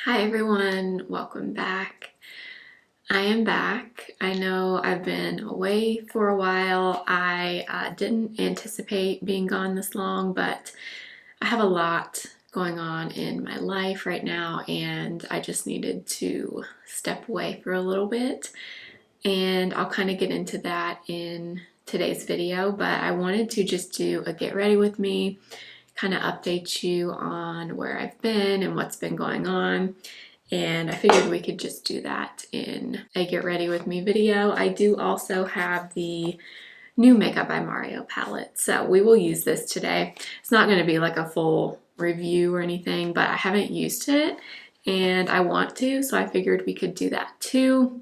Hi everyone, welcome back. I am back. I know I've been away for a while. I didn't anticipate being gone this long, but I have a lot going on in my life right now and I just needed to step away for a little bit, and I'll kind of get into that in today's video, but I wanted to just do a get ready with me, kind of update you on where I've been and what's been going on. And I figured we could just do that in a get ready with me video. I do also have the new Makeup by Mario palette, so we will use this today. It's not going to be like a full review or anything, but I haven't used it and I want to, so I figured we could do that too.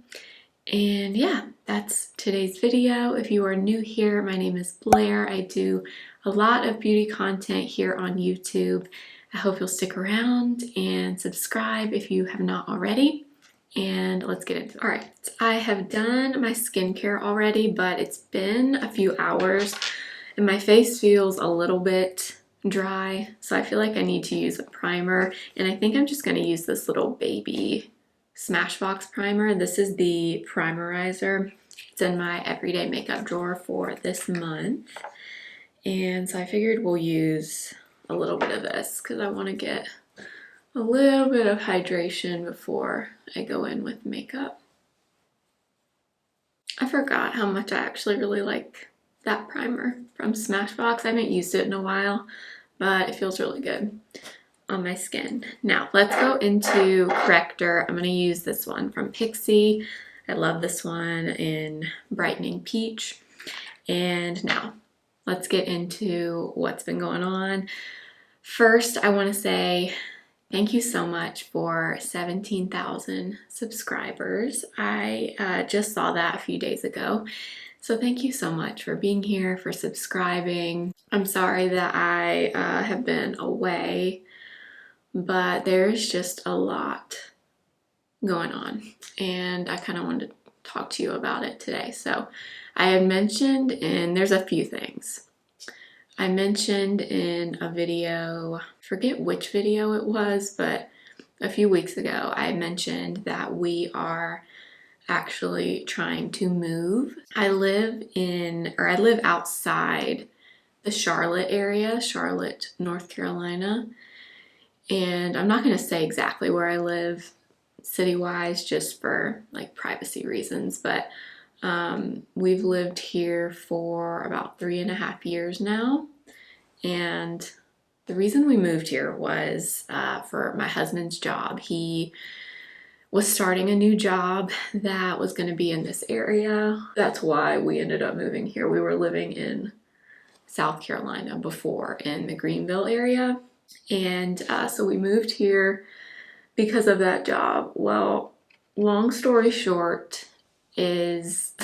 And yeah, that's today's video. If you are new here, my name is Blair. I do a lot of beauty content here on YouTube. I hope you'll stick around and subscribe if you have not already. And let's get into it. All right, I have done my skincare already, but it's been a few hours and my face feels a little bit dry. So I feel like I need to use a primer, and I think I'm just gonna use this little baby Smashbox primer. This is the Primerizer. It's in my everyday makeup drawer for this month. And so I figured we'll use a little bit of this because I want to get a little bit of hydration before I go in with makeup. I forgot how much I actually really like that primer from Smashbox. I haven't used it in a while, but it feels really good on my skin. Now let's go into Corrector. I'm going to use this one from Pixi. I love this one in Brightening Peach. And now let's get into what's been going on. First, I want to say thank you so much for 17,000 subscribers. I just saw that a few days ago. So thank you so much for being here, for subscribing. I'm sorry that I have been away, but there's just a lot going on and I kind of wanted to talk to you about it today. So I had mentioned, and there's a few things. I mentioned in a video, forget which video it was, but a few weeks ago I mentioned that we are actually trying to move. I live outside the Charlotte area, Charlotte, North Carolina. And I'm not going to say exactly where I live city-wise just for like privacy reasons, but we've lived here for about 3.5 years now. And the reason we moved here was for my husband's job. He was starting a new job that was going to be in this area. That's why we ended up moving here. We were living in South Carolina before in the Greenville area. And so we moved here because of that job. Well, long story short is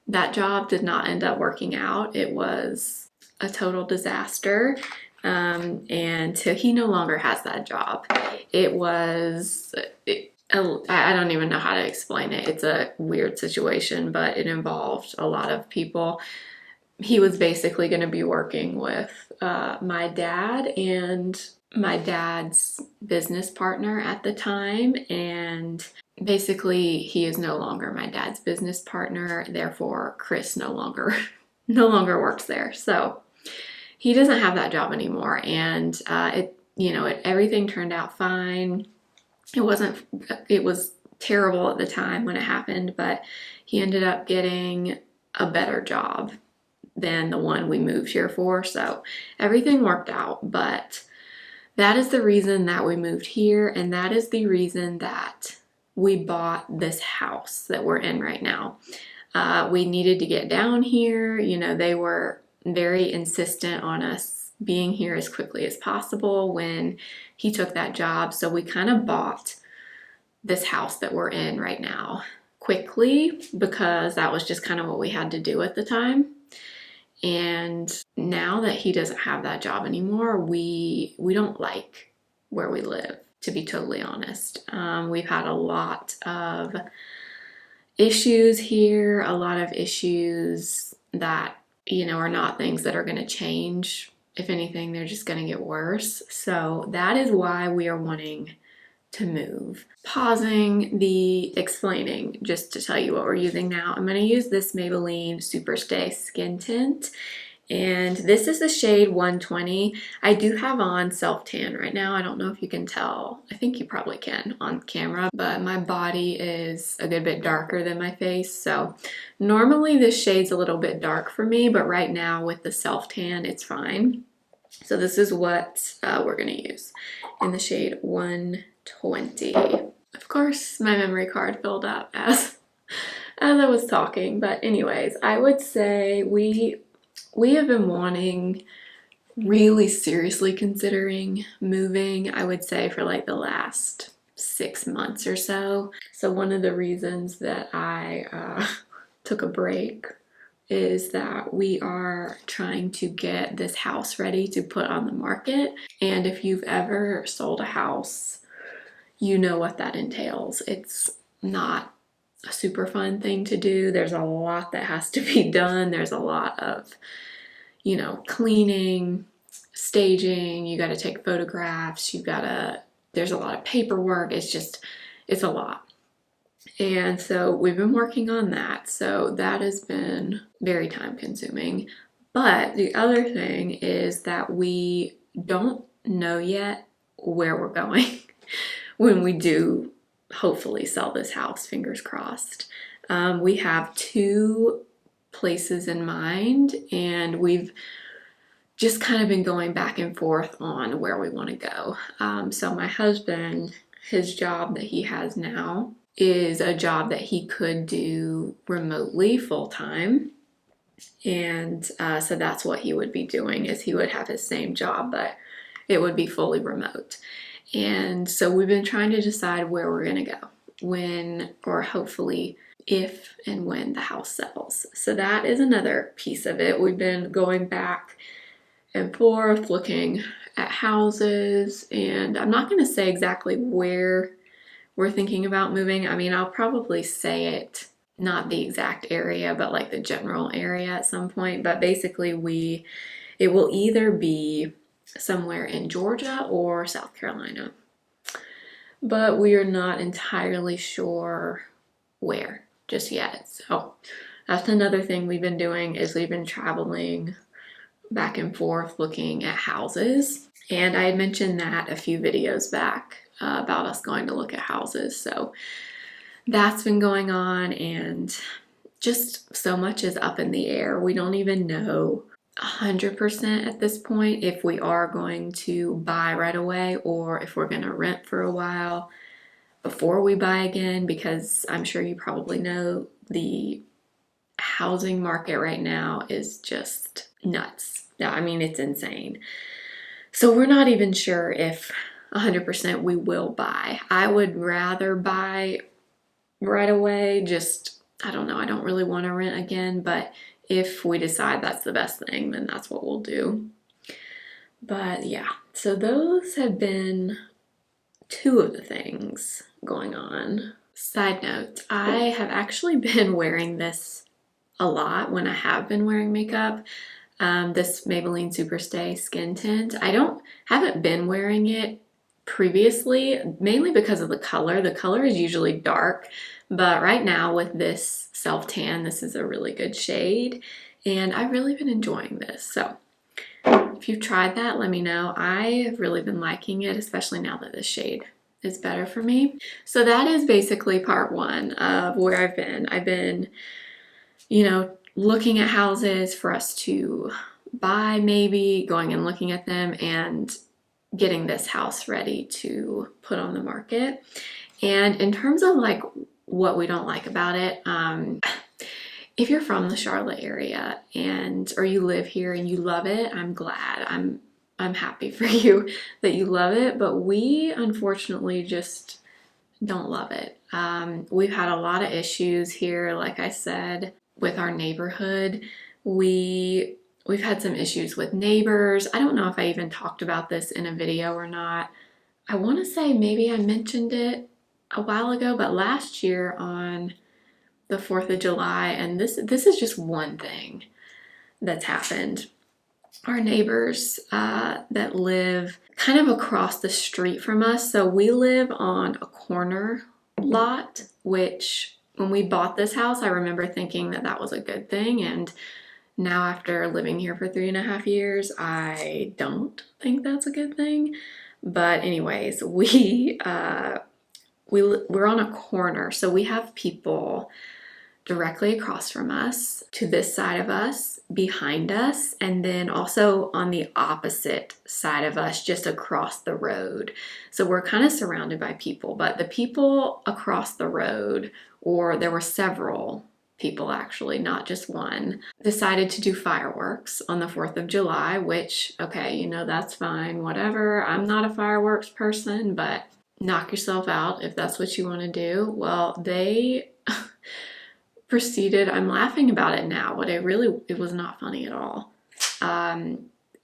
that job did not end up working out. It was a total disaster. And so he no longer has that job. I don't even know how to explain it. It's a weird situation, but it involved a lot of people. He was basically going to be working with my dad and my dad's business partner at the time, and basically he is no longer my dad's business partner, therefore Chris no longer works there. So he doesn't have that job anymore, and everything turned out fine. It was terrible at the time when it happened, but he ended up getting a better job than the one we moved here for. So everything worked out, but that is the reason that we moved here, and that is the reason that we bought this house that we're in right now. We needed to get down here. They were very insistent on us being here as quickly as possible when he took that job. So we kind of bought this house that we're in right now quickly because that was just kind of what we had to do at the time. And now that he doesn't have that job anymore, we don't like where we live, to be totally honest. We've had a lot of issues here, a lot of issues that, are not things that are going to change. If anything, they're just going to get worse. So that is why we are wanting to move. Pausing the explaining just to tell you what we're using now. I'm going to use this Maybelline Superstay Skin Tint, and this is the shade 120. I do have on self tan right now. I don't know if you can tell. I think you probably can on camera, but my body is a good bit darker than my face, so normally this shade's a little bit dark for me, but right now with the self tan it's fine. So this is what we're going to use in the shade 120. Of course, my memory card filled up as I was talking, but anyways, I would say we have been wanting, really seriously considering moving, I would say for like the last 6 months or so. So one of the reasons that I took a break is that we are trying to get this house ready to put on the market. And if you've ever sold a house, you know what that entails. It's not a super fun thing to do. There's a lot that has to be done. There's a lot of, you know, cleaning, staging, you got to take photographs, there's a lot of paperwork. It's a lot. And so we've been working on that. So that has been very time consuming. But the other thing is that we don't know yet where we're going when we do hopefully sell this house, fingers crossed. We have 2 places in mind, and we've just kind of been going back and forth on where we want to go. So my husband, his job that he has now is a job that he could do remotely full-time. And so that's what he would be doing, is he would have his same job, but it would be fully remote. And so we've been trying to decide where we're going to go when, or hopefully if and when the house sells. So that is another piece of it. We've been going back and forth looking at houses, and I'm not going to say exactly where we're thinking about moving. I mean, I'll probably say it, not the exact area, but like the general area at some point. But basically it will either be somewhere in Georgia or South Carolina, but we are not entirely sure where just yet. So that's another thing we've been doing, is we've been traveling back and forth looking at houses. And I had mentioned that a few videos back about us going to look at houses. So that's been going on, and just so much is up in the air. We don't even know 100% at this point if we are going to buy right away or if we're going to rent for a while before we buy again, because I'm sure you probably know the housing market right now is just nuts. I mean, it's insane. So we're not even sure if 100% we will buy. I would rather buy right away. Just, I don't know, I don't really want to rent again, but if we decide that's the best thing, then that's what we'll do. But yeah, so those have been 2 of the things going on. Side note, I have actually been wearing this a lot when I have been wearing makeup. This Maybelline Superstay Skin Tint. I haven't been wearing it previously, mainly because of the color. The color is usually dark, but right now with this self tan, this is a really good shade, and I've really been enjoying this. So if you've tried that, let me know. I have really been liking it, especially now that this shade is better for me. So that is basically part 1 of where I've been. I've been, you know, looking at houses for us to buy, maybe going and looking at them and getting this house ready to put on the market. And in terms of like what we don't like about it, if you're from the Charlotte area or you live here and you love it, I'm glad. I'm happy for you that you love it, but we unfortunately just don't love it. We've had a lot of issues here, like I said, with our neighborhood. We've had some issues with neighbors. I don't know if I even talked about this in a video or not. I want to say maybe I mentioned it a while ago, but last year on the 4th of July, and this is just one thing that's happened. our neighbors that live kind of across the street from us. So we live on a corner lot, which when we bought this house, I remember thinking that that was a good thing. And now after living here for 3.5 years, I don't think that's a good thing. But anyways, we're on a corner, so we have people directly across from us, to this side of us, behind us, and then also on the opposite side of us, just across the road. So we're kind of surrounded by people, but the people across the road, or there were several people actually, not just one, decided to do fireworks on the 4th of July, which, okay, you know, that's fine, whatever. I'm not a fireworks person, but knock yourself out if that's what you want to do. Well, they proceeded, I'm laughing about it now, but it was not funny at all.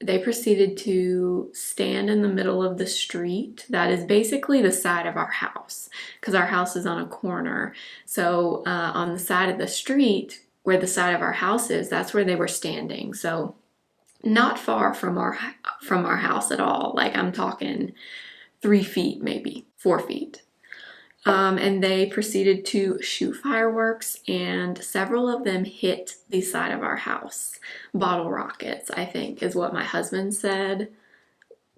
They proceeded to stand in the middle of the street. That is basically the side of our house, because our house is on a corner. So on the side of the street, where the side of our house is, that's where they were standing. So not far from our house at all. Like, I'm talking 3 feet, maybe 4 feet. And they proceeded to shoot fireworks, and several of them hit the side of our house. Bottle rockets, I think, is what my husband said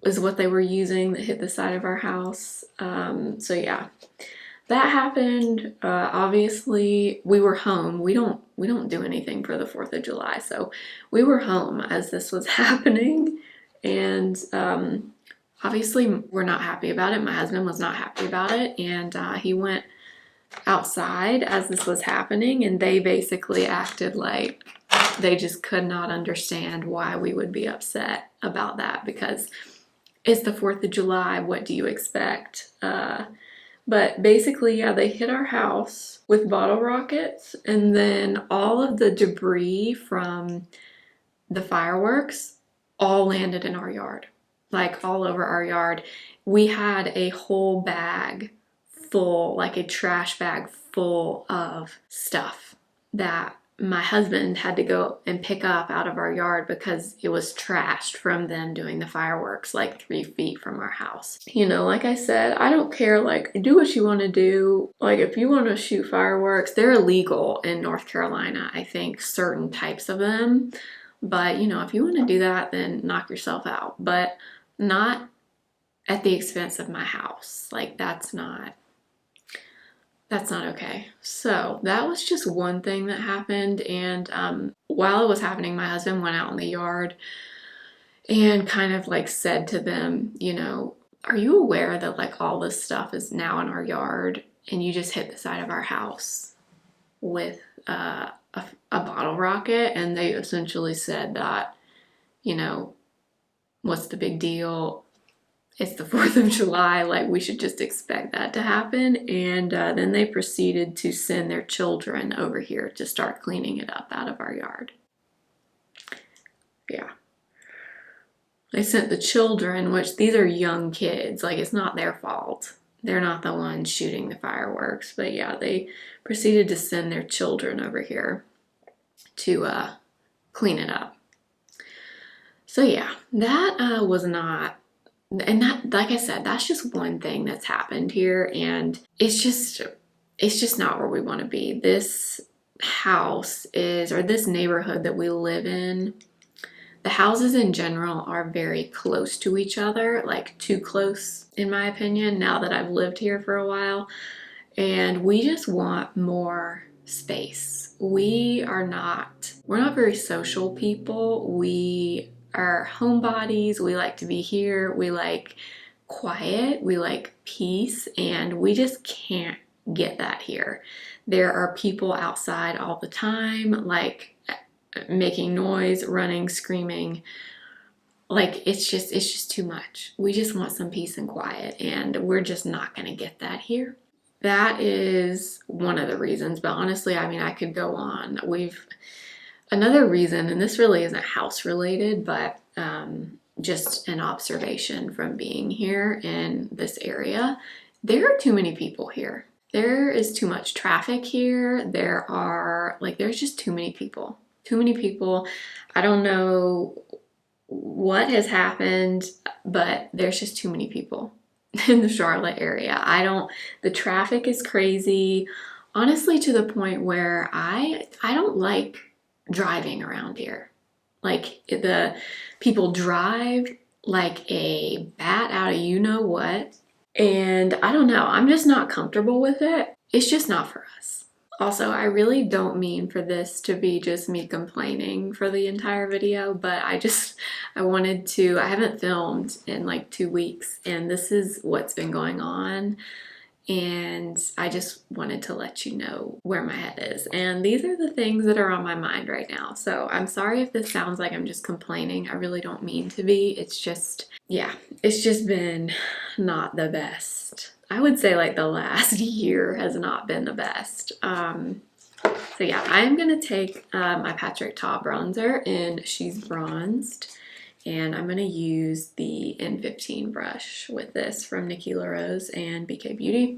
is what they were using that hit the side of our house. So yeah, that happened. Obviously, we were home. We don't do anything for the 4th of July, so we were home as this was happening, and obviously, we're not happy about it. My husband was not happy about it, and he went outside as this was happening, and they basically acted like they just could not understand why we would be upset about that, because it's the 4th of July. What do you expect? But basically, yeah, they hit our house with bottle rockets, and then all of the debris from the fireworks all landed in our yard. Like, all over our yard. We had a whole bag full, like a trash bag full of stuff that my husband had to go and pick up out of our yard because it was trashed from them doing the fireworks like 3 feet from our house. You know, like I said, I don't care, like, do what you want to do. Like, if you want to shoot fireworks, they're illegal in North Carolina, I think, certain types of them. But, you know, if you want to do that, then knock yourself out. But not at the expense of my house. Like, that's not okay. So that was just one thing that happened. And while it was happening, my husband went out in the yard and kind of like said to them, you know, are you aware that like all this stuff is now in our yard and you just hit the side of our house with a bottle rocket? And they essentially said that, you know, what's the big deal? It's the 4th of July, like, we should just expect that to happen. And then they proceeded to send their children over here to start cleaning it up out of our yard. Yeah. They sent the children, which these are young kids, like, it's not their fault. They're not the ones shooting the fireworks. But yeah, they proceeded to send their children over here to clean it up. So yeah, that was not, and that, like I said, that's just one thing that's happened here, and it's just not where we want to be. This house is, or this neighborhood that we live in, the houses in general are very close to each other, like too close in my opinion, now that I've lived here for a while, and we just want more space. We're not very social people. We are homebodies. We like to be here. We like quiet. We like peace, and we just can't get that here. There are people outside all the time, like making noise, running, screaming. Like, it's just too much. We just want some peace and quiet, and we're just not gonna get that here. That is one of the reasons, but honestly, I mean, I could go on. Another reason, and this really isn't house related, but just an observation from being here in this area, there are too many people here. There is too much traffic here. There's just too many people. Too many people. I don't know what has happened, but there's just too many people in the Charlotte area. The traffic is crazy, honestly, to the point where I don't like driving around here. Like, the people drive like a bat out of you know what, and I don't know, I'm just not comfortable with it. It's just not for us. Also, I really don't mean for this to be just me complaining for the entire video, but I haven't filmed in like 2 weeks, and this is what's been going on. And I just wanted to let you know where my head is. And these are the things that are on my mind right now. So I'm sorry if this sounds like I'm just complaining. I really don't mean to be. It's just, yeah, it's just been not the best. I would say like the last year has not been the best. So yeah, I'm gonna take my Patrick Ta bronzer in She's Bronzed. And I'm going to use the N15 brush with this from Nikki LaRose and BK Beauty.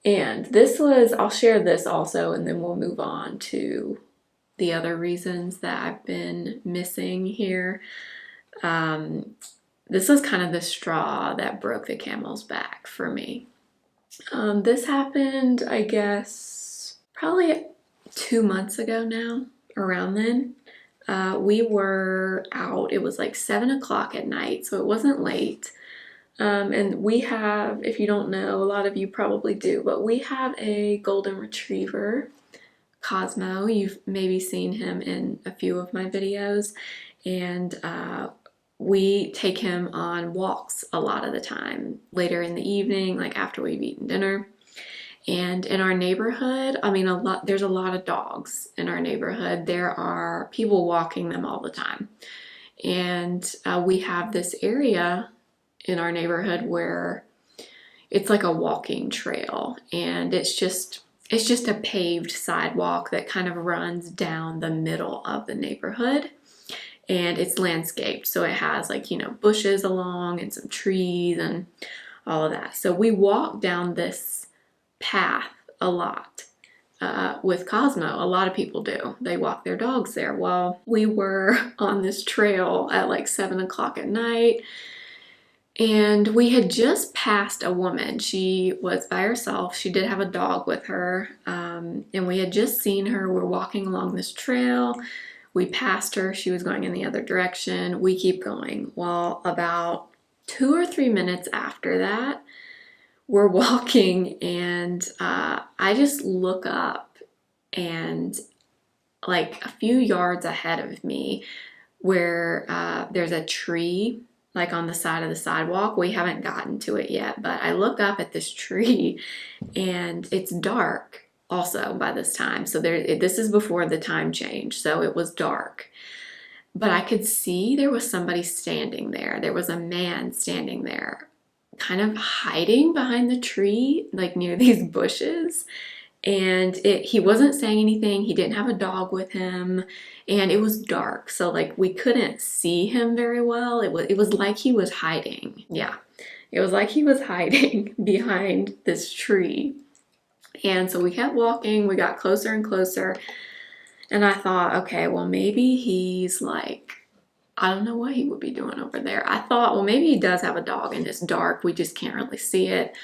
And I'll share this also, and then we'll move on to the other reasons that I've been missing here. This was kind of the straw that broke the camel's back for me. This happened, I guess, probably 2 months ago now, around then. We were out, it was like 7 o'clock at night, so it wasn't late. And we have, if you don't know, a lot of you probably do, but we have a golden retriever, Cosmo. You've maybe seen him in a few of my videos, and we take him on walks a lot of the time, later in the evening, like after we've eaten dinner. And in our neighborhood, I mean, there's a lot of dogs in our neighborhood. There are people walking them all the time. And we have this area in our neighborhood where it's like a walking trail, and it's just a paved sidewalk that kind of runs down the middle of the neighborhood, and it's landscaped. So it has, like, you know, bushes along and some trees and all of that. So we walk down this path a lot with Cosmo. A lot of people do. They walk their dogs there. Well, we were on this trail at like 7 o'clock at night, and we had just passed a woman. She was by herself. She did have a dog with her, and we had just seen her. We're walking along this trail. We passed her. She was going in the other direction. We keep going. Well, about 2 or 3 minutes after that, we're walking, and I just look up, and like a few yards ahead of me, where there's a tree like on the side of the sidewalk. We haven't gotten to it yet, but I look up at this tree, and it's dark also by this time. So this is before the time change, so it was dark. But I could see there was somebody standing there. There was a man standing there, kind of hiding behind the tree, like near these bushes. And he wasn't saying anything. He didn't have a dog with him, and it was dark, so like we couldn't see him very well. It was like he was hiding. Yeah, it was like he was hiding behind this tree. And so we kept walking. We got closer and closer, and I thought, okay, well, maybe he's like, I don't know what he would be doing over there. I thought, well, maybe he does have a dog and it's dark. We just can't really see it.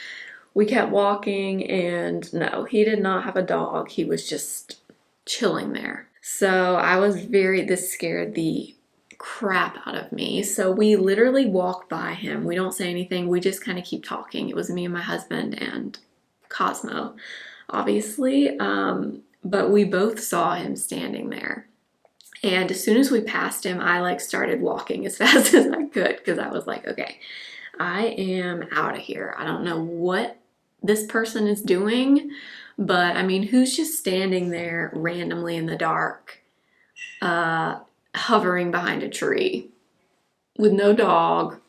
We kept walking, and no, he did not have a dog. He was just chilling there. So this scared the crap out of me. So we literally walk by him. We don't say anything. We just kind of keep talking. It was me and my husband and Cosmo, obviously. But we both saw him standing there. And as soon as we passed him, I like started walking as fast as I could, because I was like, okay, I am out of here. I don't know what this person is doing, but I mean, who's just standing there randomly in the dark, hovering behind a tree with no dog,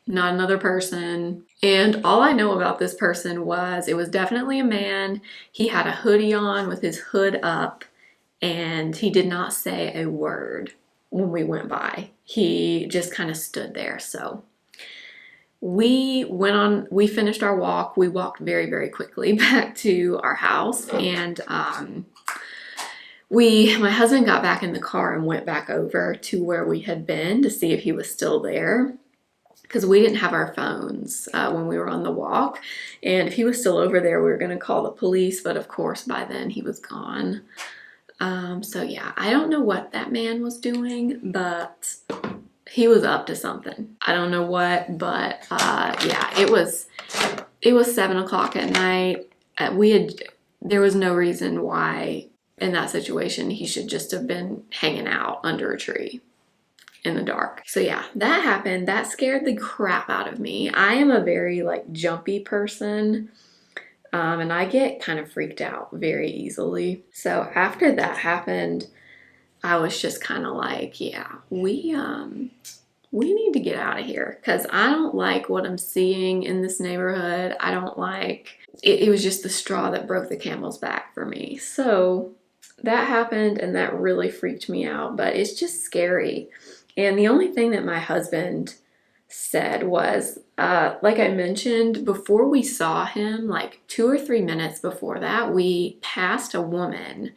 not another person. And all I know about this person was it was definitely a man. He had a hoodie on with his hood up, and he did not say a word when we went by. He just kind of stood there. So we finished our walk. We walked very, very quickly back to our house, and my husband got back in the car and went back over to where we had been to see if he was still there, because we didn't have our phones when we were on the walk. And if he was still over there, we were going to call the police, but of course by then he was gone. So yeah, I don't know what that man was doing, but he was up to something. I don't know what, but yeah, it was 7 o'clock at night. There was no reason why in that situation he should just have been hanging out under a tree in the dark. So yeah, that happened. That scared the crap out of me. I am a very like jumpy person, and I get kind of freaked out very easily. So after that happened, I was just kind of like, yeah, we need to get out of here, because I don't like what I'm seeing in this neighborhood. I don't like it. It was just the straw that broke the camel's back for me. So that happened, and that really freaked me out, but it's just scary. And the only thing that my husband said was, like I mentioned, before we saw him, like 2 or 3 minutes before that, we passed a woman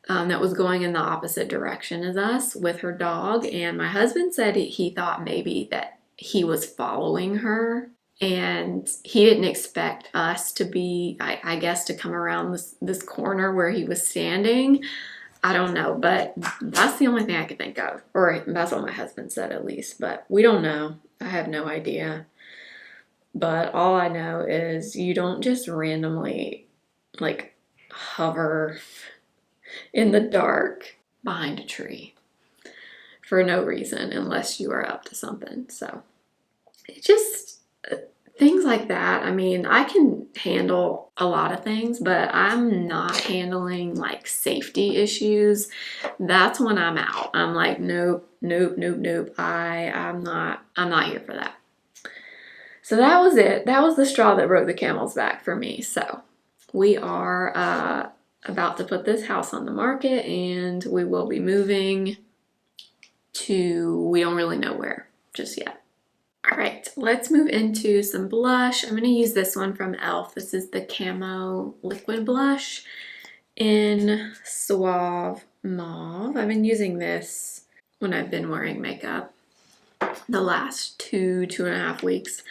that was going in the opposite direction as us with her dog. And my husband said he thought maybe that he was following her, and he didn't expect us to be, I guess, to come around this corner where he was standing. I don't know, but that's the only thing I could think of. Or that's what my husband said, at least. But we don't know. I have no idea. But all I know is you don't just randomly, like, hover in the dark behind a tree for no reason unless you are up to something. So it just, things like that. I mean, I can handle a lot of things, but I'm not handling like safety issues. That's when I'm out. I'm like, nope, nope, nope, nope. I'm not here for that. So that was it. That was the straw that broke the camel's back for me. So we are about to put this house on the market, and we will be moving to, we don't really know where just yet. All right, let's move into some blush. I'm going to use this one from e.l.f. This is the Camo liquid blush in Suave Mauve. I've been using this when I've been wearing makeup the last 2.5 weeks,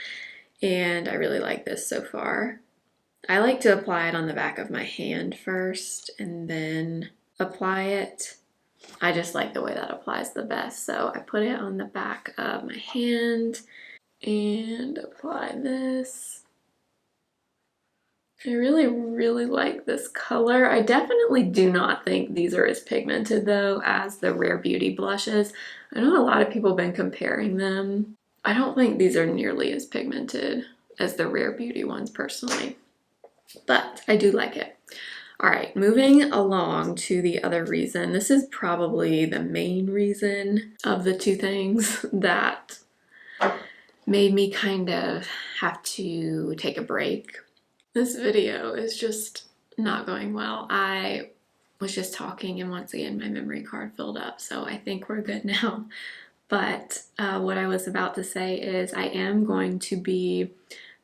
and I really like this so far. I like to apply it on the back of my hand first and then apply it. I just like the way that applies the best. So I put it on the back of my hand and apply this. I really, really like this color. I definitely do not think these are as pigmented though as the Rare Beauty blushes. I know a lot of people have been comparing them. I don't think these are nearly as pigmented as the Rare Beauty ones personally, but I do like it. All right, moving along to the other reason. This is probably the main reason of the two things that made me kind of have to take a break. This video is just not going well. I was just talking, and once again my memory card filled up, so I think we're good now. But what I was about to say is I am going to be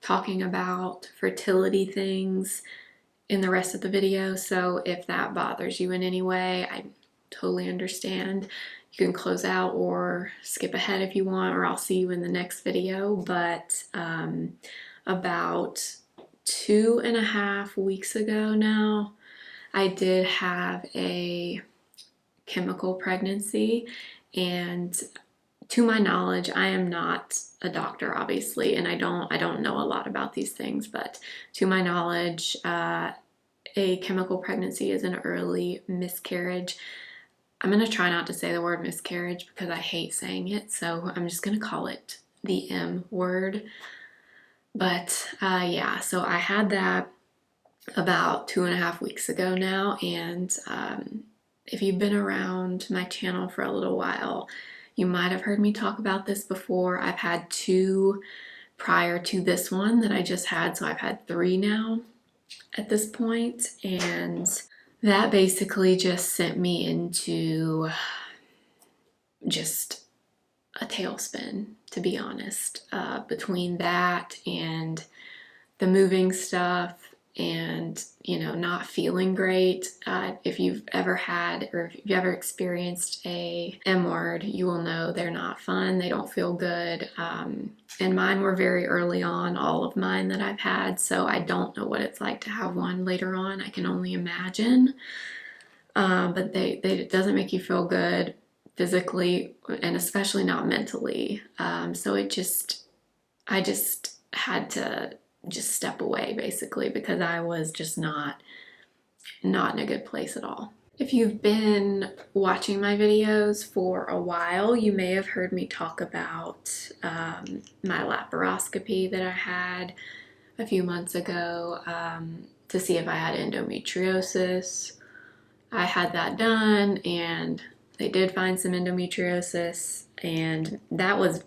talking about fertility things in the rest of the video, so if that bothers you in any way, I totally understand. You can close out or skip ahead if you want, or I'll see you in the next video. But about 2.5 weeks ago now, I did have a chemical pregnancy, and to my knowledge, I am not a doctor, obviously, and I don't know a lot about these things, but to my knowledge, a chemical pregnancy is an early miscarriage. I'm going to try not to say the word miscarriage because I hate saying it, so I'm just going to call it the M word. But yeah, so I had that about 2.5 weeks ago now, and if you've been around my channel for a little while, you might have heard me talk about this before. I've had 2 prior to this one that I just had, so I've had 3 now at this point, and that basically just sent me into just a tailspin, to be honest. Between that and the moving stuff and, you know, not feeling great. If you've ever had or if you've ever experienced a M word, you will know they're not fun. They don't feel good. And mine were very early on, all of mine that I've had, so I don't know what it's like to have one later on. I can only imagine. But it doesn't make you feel good physically, and especially not mentally. So I just had to just step away basically, because I was just not in a good place at all. If you've been watching my videos for a while, you may have heard me talk about my laparoscopy that I had a few months ago to see if I had endometriosis. I had that done and they did find some endometriosis, and that was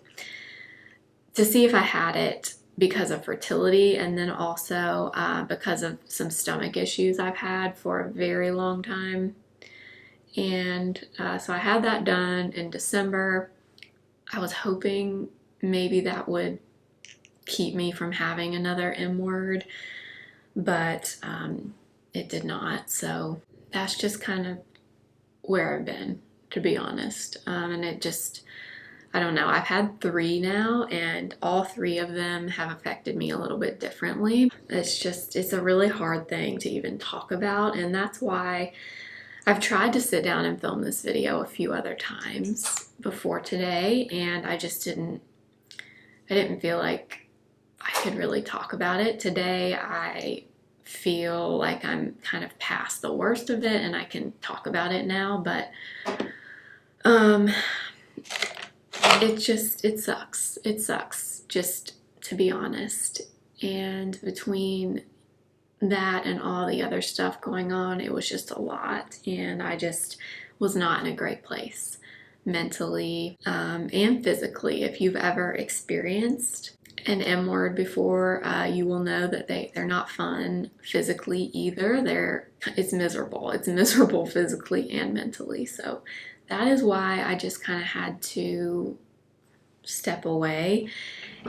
to see if I had it because of fertility, and then also because of some stomach issues I've had for a very long time. And so I had that done in December. I was hoping maybe that would keep me from having another M word, but it did not. So that's just kind of where I've been, to be honest. And it just, I don't know, I've had 3 now, and all 3 of them have affected me a little bit differently. It's a really hard thing to even talk about, and that's why I've tried to sit down and film this video a few other times before today, and I didn't feel like I could really talk about it. Today I feel like I'm kind of past the worst of it and I can talk about it now, but it sucks. It sucks, just to be honest. And between that and all the other stuff going on, it was just a lot, and I just was not in a great place mentally and physically. If you've ever experienced an M word before, you will know that they're not fun physically either. It's miserable. It's miserable physically and mentally. So that is why I just kind of had to step away,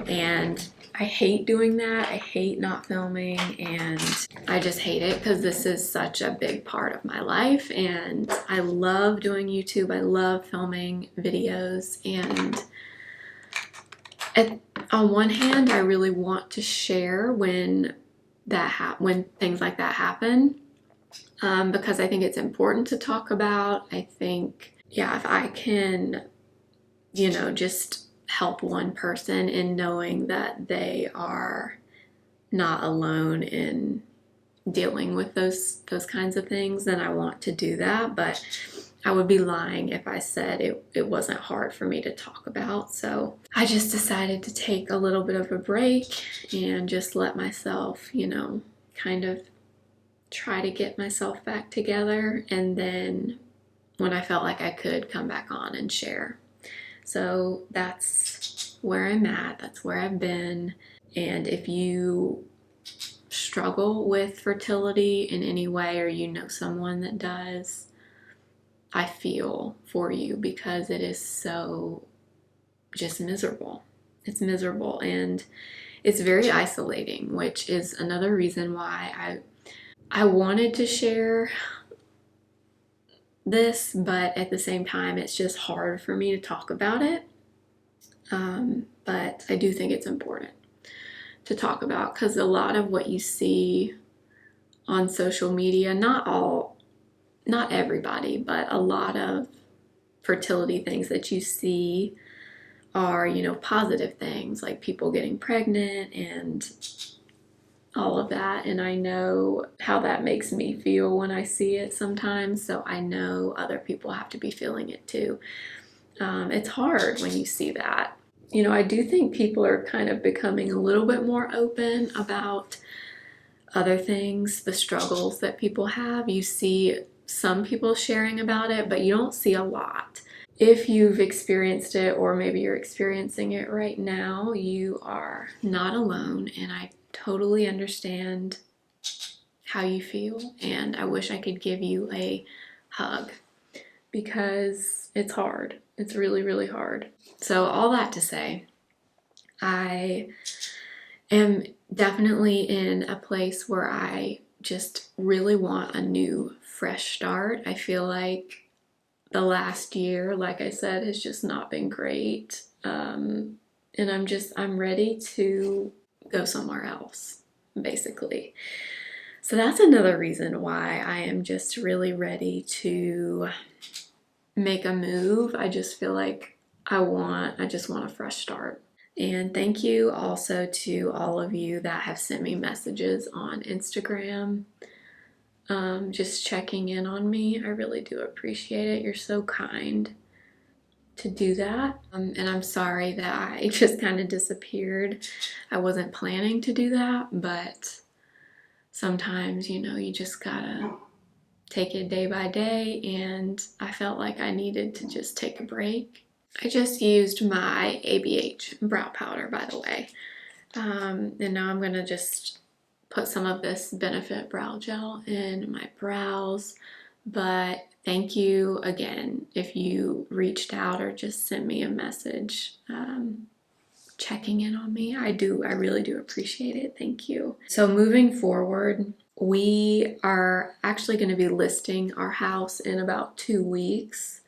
and I hate doing that. I hate not filming, and I just hate it because this is such a big part of my life, and I love doing YouTube. I love filming videos, and on one hand, I really want to share when things like that happen, because I think it's important to talk about. I think, yeah, if I can, you know, just help one person in knowing that they are not alone in dealing with those kinds of things, then I want to do that. But I would be lying if I said it wasn't hard for me to talk about. So I just decided to take a little bit of a break and just let myself, you know, kind of try to get myself back together, and then when I felt like I could, come back on and share. So that's where I'm at. That's where I've been. And if you struggle with fertility in any way, or you know someone that does, I feel for you, because it is so just miserable. It's miserable, and it's very isolating, which is another reason why I wanted to share this, but at the same time, it's just hard for me to talk about it. But I do think it's important to talk about, because a lot of what you see on social media, not everybody, but a lot of fertility things that you see are, you know, positive things, like people getting pregnant and all of that. And I know how that makes me feel when I see it sometimes, so I know other people have to be feeling it too. It's hard when you see that. You know, I do think people are kind of becoming a little bit more open about other things, the struggles that people have. You see some people sharing about it, but you don't see a lot. If you've experienced it, or maybe you're experiencing it right now, you are not alone, and I totally understand how you feel, and I wish I could give you a hug, because it's hard. It's really, really hard. So all that to say, I am definitely in a place where I just really want a new fresh start. I feel like the last year, like I said, has just not been great. And I'm ready to go somewhere else, basically. So that's another reason why I am just really ready to make a move. I just feel like I just want a fresh start. And thank you also to all of you that have sent me messages on Instagram, just checking in on me. I really do appreciate it. You're so kind to do that. And I'm sorry that I just kind of disappeared. I wasn't planning to do that, but sometimes, you know, you just gotta take it day by day, and I felt like I needed to just take a break. I just used my ABH brow powder, by the way. And now I'm gonna just put some of this Benefit Brow Gel in my brows. But thank you again if you reached out or just sent me a message checking in on me. I really do appreciate it. Thank you. So moving forward, we are actually going to be listing our house in about 2 weeks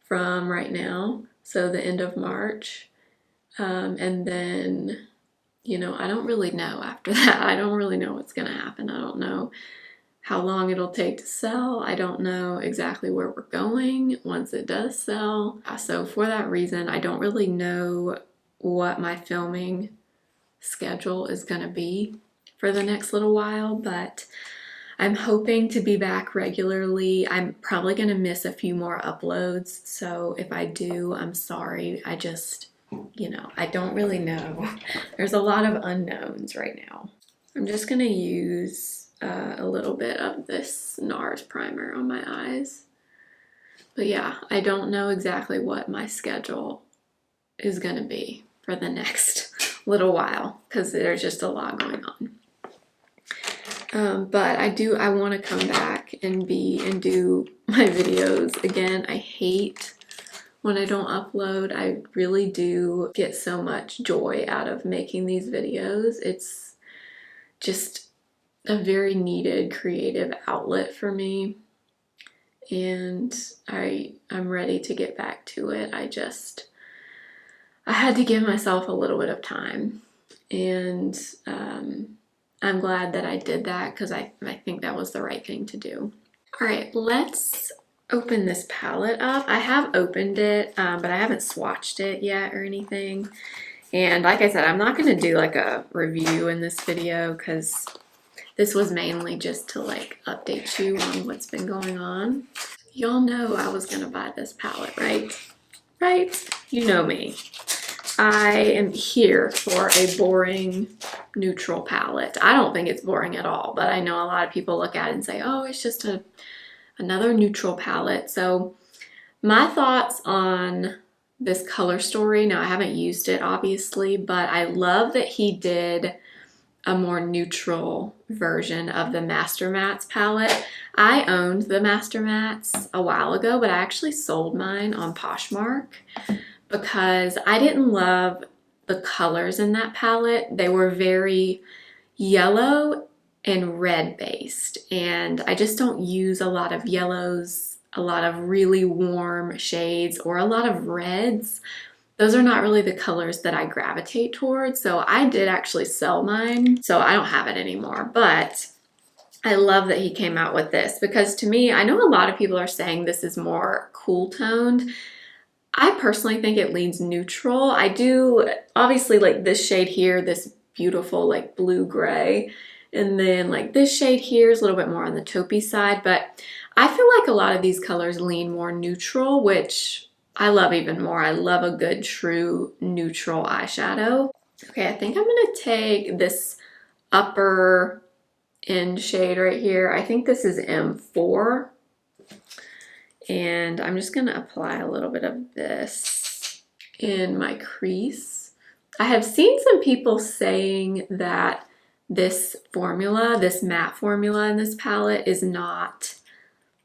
from right now, so the end of March. And then, you know, I don't really know after that. I don't really know what's going to happen. I don't know how long it'll take to sell. I don't know exactly where we're going once it does sell. So for that reason, I don't really know what my filming schedule is going to be for the next little while, but I'm hoping to be back regularly. I'm probably going to miss a few more uploads, so if I do, I'm sorry. I just, you know, I don't really know. There's a lot of unknowns right now. I'm just going to use a little bit of this NARS primer on my eyes. But yeah, I don't know exactly what my schedule is going to be for the next little while because there's just a lot going on. But I want to come back and do my videos again. I hate when I don't upload. I really do get so much joy out of making these videos. It's just a very needed creative outlet for me, and I'm ready to get back to it. I had to give myself a little bit of time, and I'm glad that I did that because I think that was the right thing to do. All right, let's open this palette up. I have opened it, but I haven't swatched it yet or anything. And like I said, I'm not going to do like a review in this video because this was mainly just to like update you on what's been going on. Y'all know I was going to buy this palette, right? Right? You know me. I am here for a boring neutral palette. I don't think it's boring at all, but I know a lot of people look at it and say, oh, it's just another neutral palette. So my thoughts on this color story, now I haven't used it obviously, but I love that he did a more neutral version of the Master Mattes palette. I owned the Master Mattes a while ago, but I actually sold mine on Poshmark because I didn't love the colors in that palette. They were very yellow and red based, and I just don't use a lot of yellows, a lot of really warm shades, or a lot of reds. Those are not really the colors that I gravitate towards, so I did actually sell mine, so I don't have it anymore. But I love that he came out with this because to me, I know a lot of people are saying this is more cool toned. I personally think it leans neutral. I do, obviously, like this shade here, this beautiful like blue gray, and then like this shade here is a little bit more on the taupey side, but I feel like a lot of these colors lean more neutral, which I love even more. I love a good true neutral eyeshadow. Okay, I think I'm gonna take this upper end shade right here. I think this is M4. And I'm just gonna apply a little bit of this in my crease. I have seen some people saying that this formula, this matte formula in this palette is not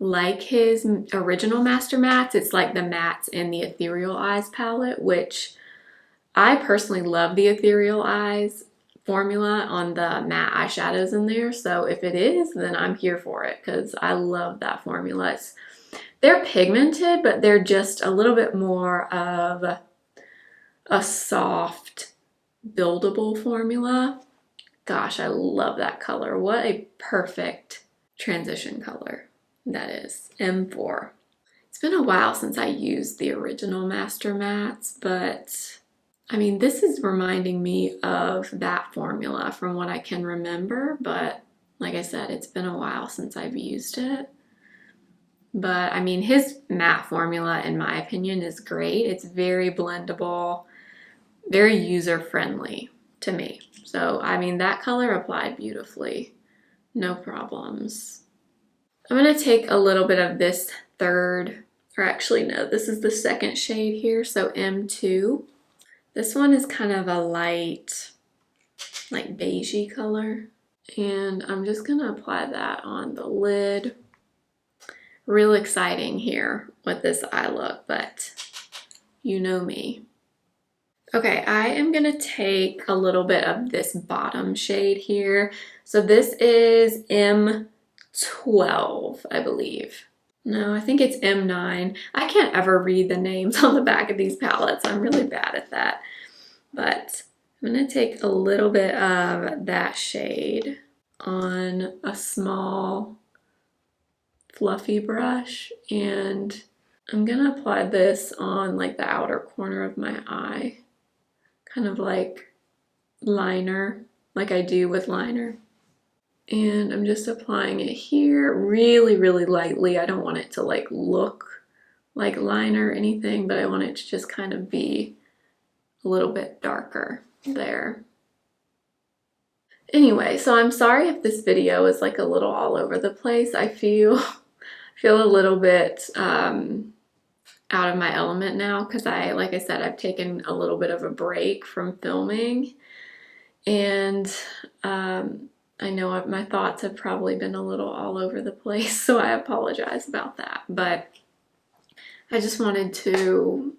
like his original Master Mattes. It's like the mattes in the Ethereal Eyes palette, which I personally love the Ethereal Eyes formula on the matte eyeshadows in there. So if it is, then I'm here for it because I love that formula. They're pigmented, but they're just a little bit more of a soft, buildable formula. Gosh, I love that color. What a perfect transition color that is. M4. It's been a while since I used the original Master Mattes, but I mean, this is reminding me of that formula from what I can remember, but like I said, it's been a while since I've used it. But I mean, his matte formula, in my opinion, is great. It's very blendable, very user-friendly to me. So, I mean, that color applied beautifully. No problems. I'm going to take a little bit of this third, or actually no, this is the second shade here, so M2. This one is kind of a light, like beigey color. And I'm just going to apply that on the lid. Real exciting here with this eye look, but you know me. Okay, I am gonna take a little bit of this bottom shade here. So this is M12, I believe. No, I think it's M9. I can't ever read the names on the back of these palettes. I'm really bad at that. But I'm gonna take a little bit of that shade on a small fluffy brush, and I'm gonna apply this on like the outer corner of my eye, kind of like liner, like I do with liner. And I'm just applying it here really, really lightly. I don't want it to like look like liner or anything, but I want it to just kind of be a little bit darker there. Anyway, so I'm sorry if this video is like a little all over the place. I feel a little bit out of my element now because like I said, I've taken a little bit of a break from filming, and I know my thoughts have probably been a little all over the place, so I apologize about that. But I just wanted to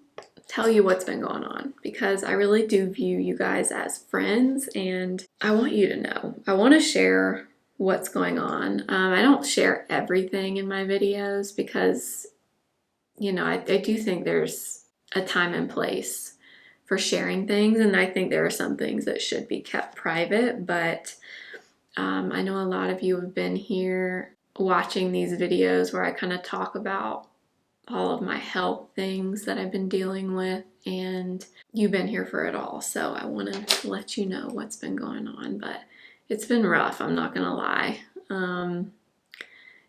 tell you what's been going on because I really do view you guys as friends, and I want you to know. I want to share what's going on. I don't share everything in my videos because, you know, I do think there's a time and place for sharing things, and I think there are some things that should be kept private, but I know a lot of you have been here watching these videos where I kind of talk about all of my health things that I've been dealing with, and you've been here for it all. So I wanted to let you know what's been going on, but it's been rough, I'm not gonna lie.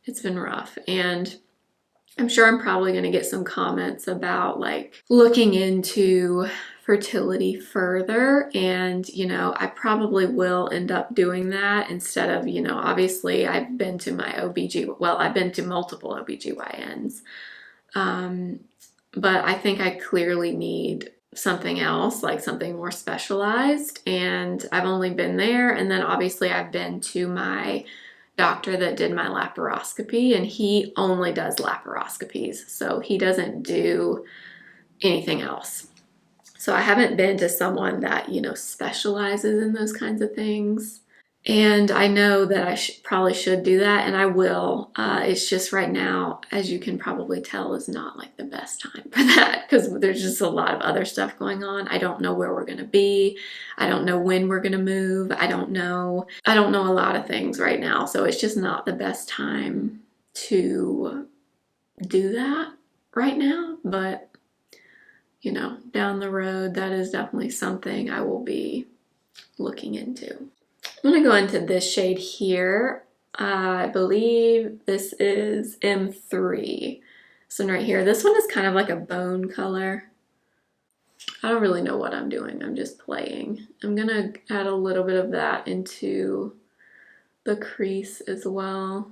It's been rough, and I'm sure I'm probably gonna get some comments about like looking into fertility further, and you know, I probably will end up doing that instead of, you know, obviously I've been to my I've been to multiple OBGYNs, but I think I clearly need something else, like something more specialized, and I've only been there, and then obviously I've been to my doctor that did my laparoscopy, and he only does laparoscopies, so he doesn't do anything else. So I haven't been to someone that, you know, specializes in those kinds of things. And I know that I probably should do that, and I will. It's just right now, as you can probably tell, is not like the best time for that because there's just a lot of other stuff going on. I don't know where we're going to be. I don't know when we're going to move. I don't know a lot of things right now. So it's just not the best time to do that right now. But, you know, down the road, that is definitely something I will be looking into. I'm going to go into this shade here. I believe this is M3. So right here, this one is kind of like a bone color. I don't really know what I'm doing. I'm just playing. I'm going to add a little bit of that into the crease as well.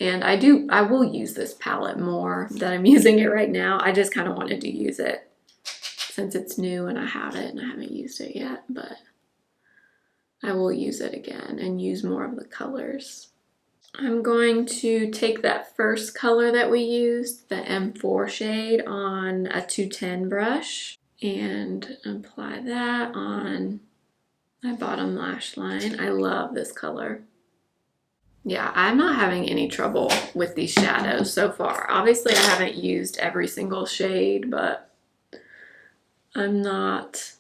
And I will use this palette more than I'm using it right now. I just kind of wanted to use it since it's new and I have it and I haven't used it yet, but I will use it again and use more of the colors. I'm going to take that first color that we used, the M4 shade, on a 210 brush and apply that on my bottom lash line. I love this color. Yeah, I'm not having any trouble with these shadows so far. Obviously, I haven't used every single shade, but I'm not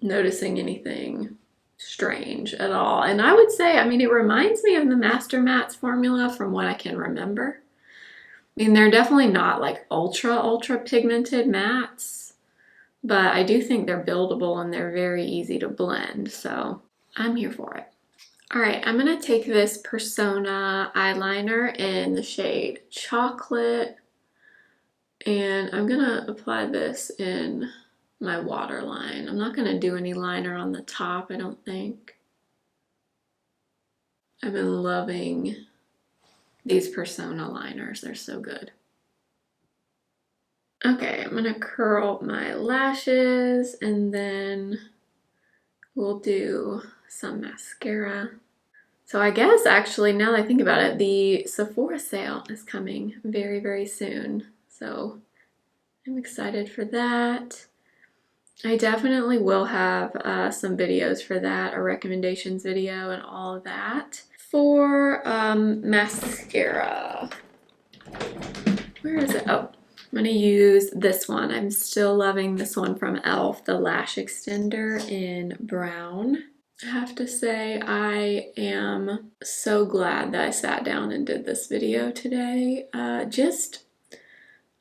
noticing anything strange at all. And I would say, I mean, it reminds me of the Master Mattes formula from what I can remember. I mean, they're definitely not like ultra pigmented mattes, but I do think they're buildable and they're very easy to blend, so I'm here for it. All right, I'm gonna take this Persona eyeliner in the shade Chocolate, and I'm gonna apply this in my waterline. I'm not gonna do any liner on the top, I don't think. I've been loving these Persona liners, they're so good. Okay, I'm gonna curl my lashes and then we'll do some mascara. So I guess actually, now that I think about it, the Sephora sale is coming very soon. So I'm excited for that. I definitely will have some videos for that, a recommendations video and all of that. For mascara, where is it? Oh, I'm gonna use this one. I'm still loving this one from e.l.f., the Lash Extender in brown. I have to say, I am so glad that I sat down and did this video today. Just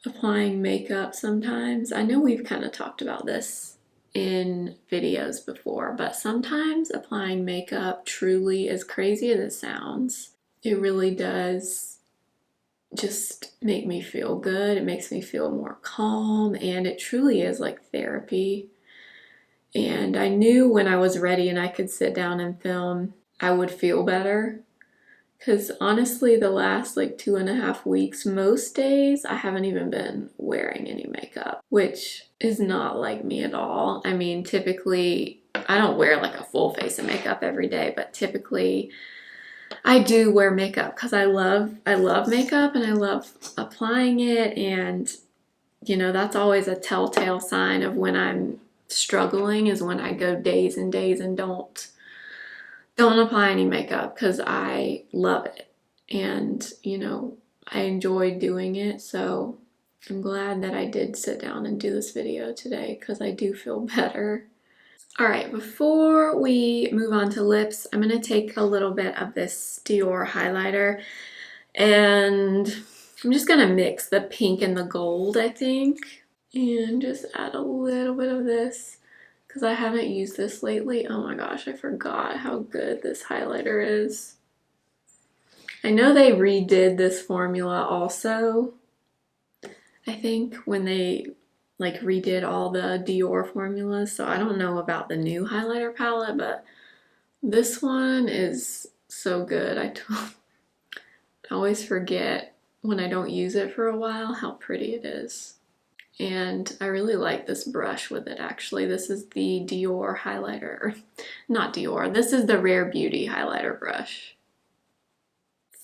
applying makeup sometimes. I know we've kind of talked about this in videos before, but sometimes applying makeup truly, as crazy as it sounds, it really does just make me feel good. It makes me feel more calm, and it truly is like therapy. And I knew when I was ready and I could sit down and film, I would feel better. Because honestly, the last like 2.5 weeks, most days, I haven't even been wearing any makeup, which is not like me at all. I mean, typically, I don't wear like a full face of makeup every day, but typically I do wear makeup because I love makeup and I love applying it. And, you know, that's always a telltale sign of when I'm struggling, is when I go days and days and don't apply any makeup, because I love it and, you know, I enjoy doing it. So I'm glad that I did sit down and do this video today because I do feel better. All right, before we move on to lips, I'm gonna take a little bit of this Dior highlighter and I'm just gonna mix the pink and the gold, I think, and just add a little bit of this because I haven't used this lately. Oh my gosh, I forgot how good this highlighter is. I know they redid this formula also, I think, when they like redid all the Dior formulas, so I don't know about the new highlighter palette, but this one is so good. I always forget when I don't use it for a while how pretty it is. And I really like this brush with it, actually. This is the Dior highlighter, or not Dior, this is the Rare Beauty highlighter brush.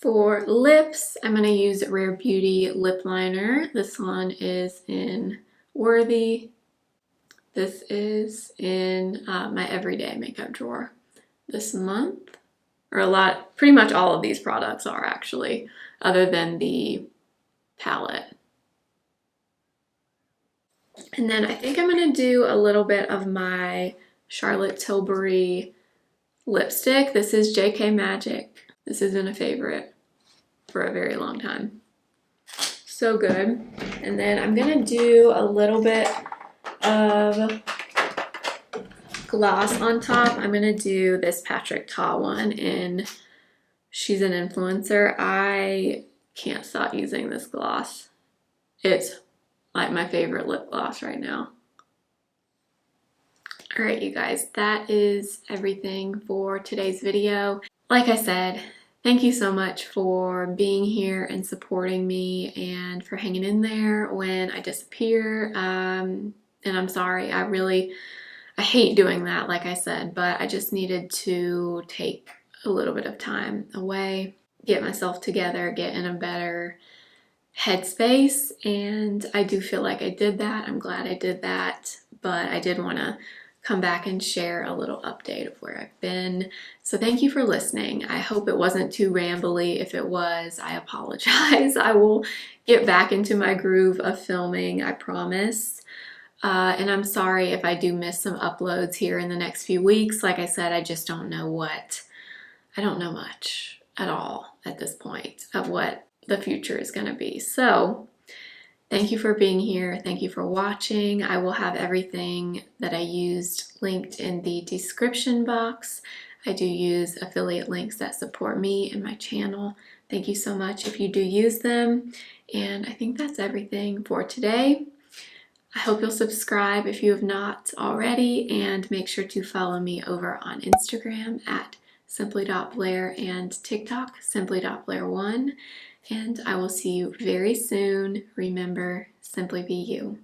For lips, I'm gonna use Rare Beauty lip liner. This one is in Worthy. This is in my everyday makeup drawer this month. Or pretty much all of these products are actually, other than the palette. And then I think I'm gonna do a little bit of my Charlotte Tilbury lipstick. This is JK Magic. This has been a favorite for a very long time. So good. And then I'm gonna do a little bit of gloss on top. I'm gonna do this Patrick Ta one in She's an Influencer. I can't stop using this gloss. It's like my favorite lip gloss right now. All right, you guys, that is everything for today's video. Like I said, thank you so much for being here and supporting me and for hanging in there when I disappear. And I'm sorry, I hate doing that, like I said, but I just needed to take a little bit of time away, get myself together, get in a better headspace, and I do feel like I did that. I'm glad I did that, but I did want to come back and share a little update of where I've been. So thank you for listening. I hope it wasn't too rambly. If it was, I apologize. I will get back into my groove of filming, I promise. And I'm sorry if I do miss some uploads here in the next few weeks. Like I said, I just don't know what, I don't know much at all at this point of what the future is going to be. So thank you for being here. Thank you for watching. I will have everything that I used linked in the description box. I do use affiliate links that support me and my channel. Thank you so much if you do use them. And I think that's everything for today. I hope you'll subscribe if you have not already, and make sure to follow me over on Instagram at simply.blair and TikTok simply.blair1. And I will see you very soon. Remember, simply be you.